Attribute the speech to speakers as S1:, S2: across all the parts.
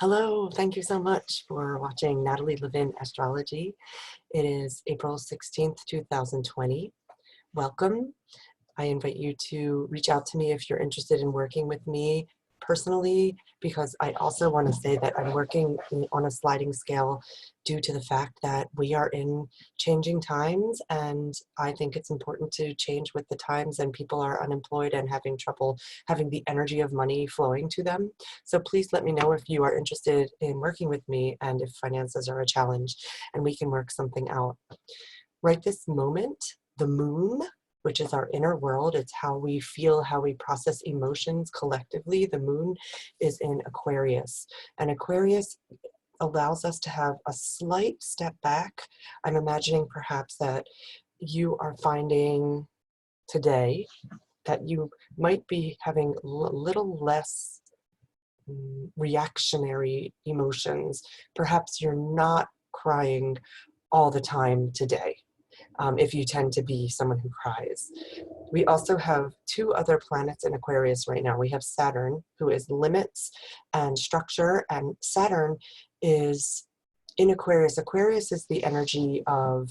S1: Hello, thank you so much for watching Natalie Levin Astrology. It is April 16th, 2020. Welcome. I invite you to reach out to me if you're interested in working with me personally, because I also want to say that I'm working on a sliding scale due to the fact that we are in changing times, and I think it's important to change with the times, and people are unemployed and having trouble having the energy of money flowing to them. So please let me know if you are interested in working with me and if finances are a challenge and we can work something out. Right this moment, the moon, which is our inner world, it's how we feel, how we process emotions collectively. The moon is in Aquarius, and Aquarius allows us to have a slight step back. I'm imagining perhaps that you are finding today that you might be having a little less reactionary emotions. Perhaps you're not crying all the time today. If you tend to be someone who cries. We also have two other planets in Aquarius right now. We have Saturn, who is limits and structure, and Saturn is in Aquarius. Aquarius is the energy of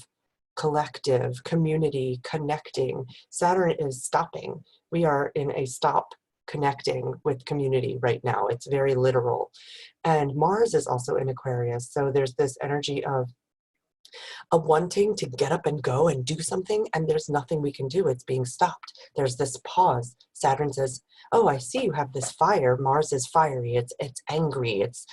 S1: collective, community, connecting. Saturn is stopping. We are in a stop connecting with community right now. It's very literal. And Mars is also in Aquarius. So there's this energy of a wanting to get up and go and do something, and there's nothing we can do. It's being stopped. There's this pause. Saturn says, oh, I see you have this fire. Mars is fiery. It's angry. It's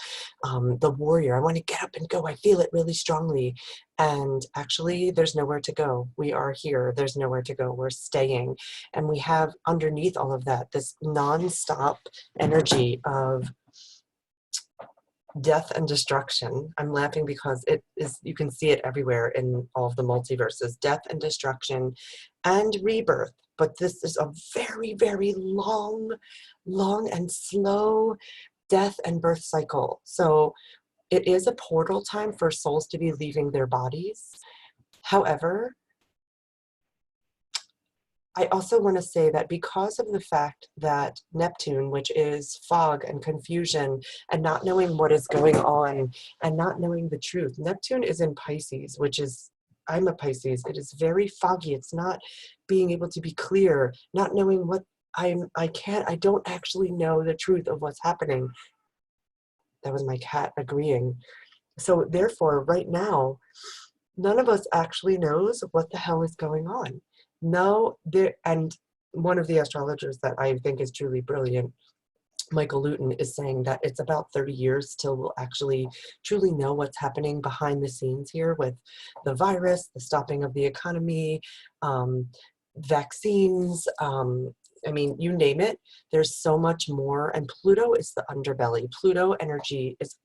S1: the warrior. I want to get up and go. I feel it really strongly. And actually, there's nowhere to go. We are here. There's nowhere to go. We're staying. And we have underneath all of that, this nonstop energy of death and destruction. I'm laughing because it is, you can see it everywhere in all of the multiverses, death and destruction and rebirth. But this is a very, very long and slow death and birth cycle. So it is a portal time for souls to be leaving their bodies. However, I also want to say that because of the fact that Neptune, which is fog and confusion and not knowing what is going on and not knowing the truth, Neptune is in Pisces, which is, I'm a Pisces, it is very foggy. It's not being able to be clear, not knowing what I don't actually know the truth of what's happening. That was my cat agreeing. So therefore, right now, none of us actually knows what the hell is going on. No, and one of the astrologers that I think is truly brilliant, Michael Luton, is saying that it's about 30 years till we'll actually truly know what's happening behind the scenes here with the virus, the stopping of the economy, vaccines, I mean, you name it, there's so much more. And Pluto is the underbelly. Pluto energy is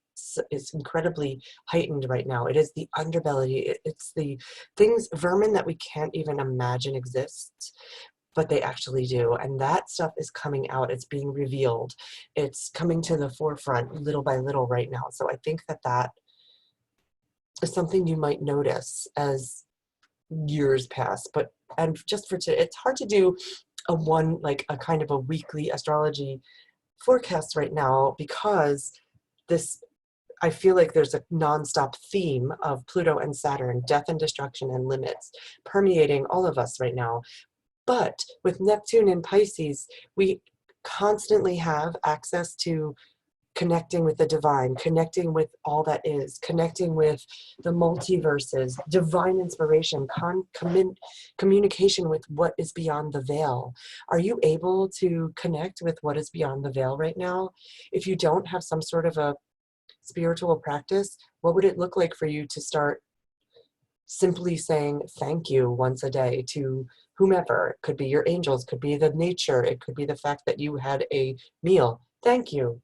S1: incredibly heightened right now. It is the underbelly. It's the things, vermin that we can't even imagine exists, but they actually do. And that stuff is coming out. It's being revealed. It's coming to the forefront little by little right now. So I think that that is something you might notice as years pass. But, and just for today, it's hard to do a kind of a weekly astrology forecast right now because this, I feel like there's a nonstop theme of Pluto and Saturn, death and destruction and limits, permeating all of us right now. But with Neptune and Pisces, we constantly have access to connecting with the divine, connecting with all that is, connecting with the multiverses, divine inspiration, communication with what is beyond the veil. Are you able to connect with what is beyond the veil right now? If you don't have some sort of a spiritual practice, what would it look like for you to start simply saying thank you once a day to whomever? It could be your angels, could be the nature, it could be the fact that you had a meal. Thank you.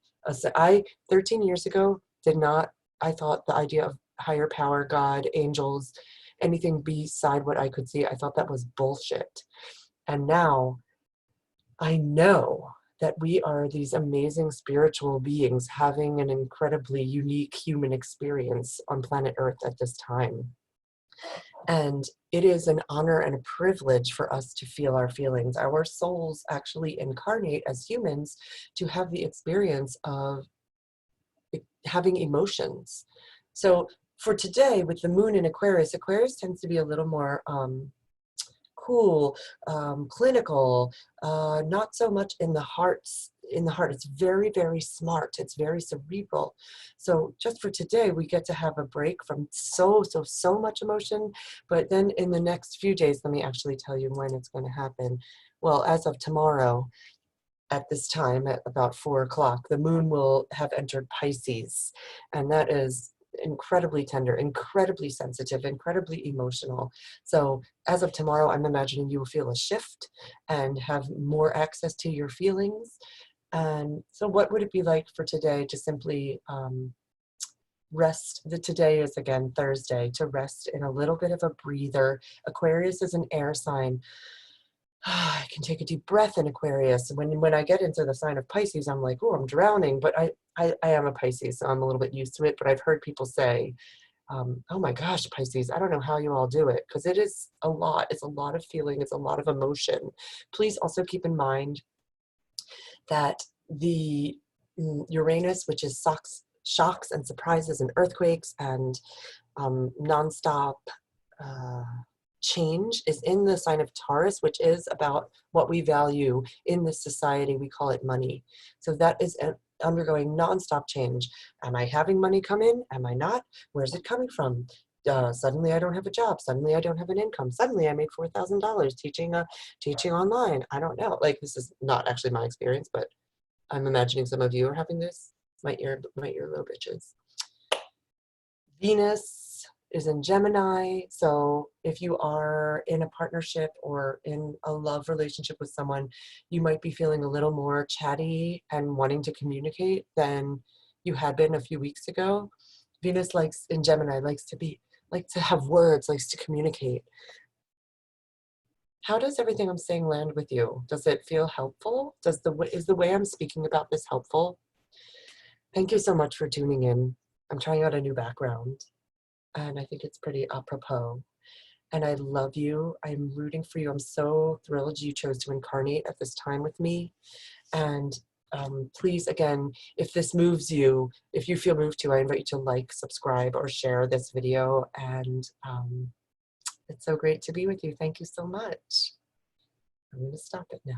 S1: 13 years ago, I thought the idea of higher power, God, angels, anything beside what I could see, I thought that was bullshit. And now I know that we are these amazing spiritual beings having an incredibly unique human experience on planet Earth at this time. And it is an honor and a privilege for us to feel our feelings. Our souls actually incarnate as humans to have the experience of having emotions. So for today, with the moon in Aquarius, Aquarius tends to be a little more cool, clinical, not so much in the hearts. In the heart, it's very, very smart. It's very cerebral. So just for today, we get to have a break from so much emotion. But then in the next few days, let me actually tell you when it's going to happen. Well, as of tomorrow, at this time, at about 4 o'clock, the moon will have entered Pisces, and that is incredibly tender, incredibly sensitive, incredibly emotional. So as of tomorrow, I'm imagining you will feel a shift and have more access to your feelings. And so what would it be like for today to simply rest? Today is again Thursday, to rest in a little bit of a breather. Aquarius is an air sign. I can take a deep breath in Aquarius. When I get into the sign of Pisces, I'm like, oh, I'm drowning. But I am a Pisces, so I'm a little bit used to it. But I've heard people say, oh my gosh, Pisces, I don't know how you all do it, because it is a lot. It's a lot of feeling. It's a lot of emotion. Please also keep in mind that the Uranus, which is shocks and surprises and earthquakes and nonstop change, is in the sign of Taurus, which is about what we value in this society. We call it money. So that is undergoing nonstop change. Am I having money come in? Am I not? Where's it coming from? Suddenly I don't have a job. Suddenly I don't have an income. Suddenly I made $4,000 teaching online. I don't know. Like, this is not actually my experience, but I'm imagining some of you are having this. My ear little bitches. Venus is in Gemini, so if you are in a partnership or in a love relationship with someone, you might be feeling a little more chatty and wanting to communicate than you had been a few weeks ago. Venus in Gemini likes to have words, likes to communicate. How does everything I'm saying land with you? Does it feel helpful? Is the way I'm speaking about this helpful? Thank you so much for tuning in. I'm trying out a new background, and I think it's pretty apropos. And I love you. I'm rooting for you. I'm so thrilled you chose to incarnate at this time with me. And please, again, if this moves you, if you feel moved to, I invite you to like, subscribe, or share this video. And it's so great to be with you. Thank you so much. I'm going to stop it now.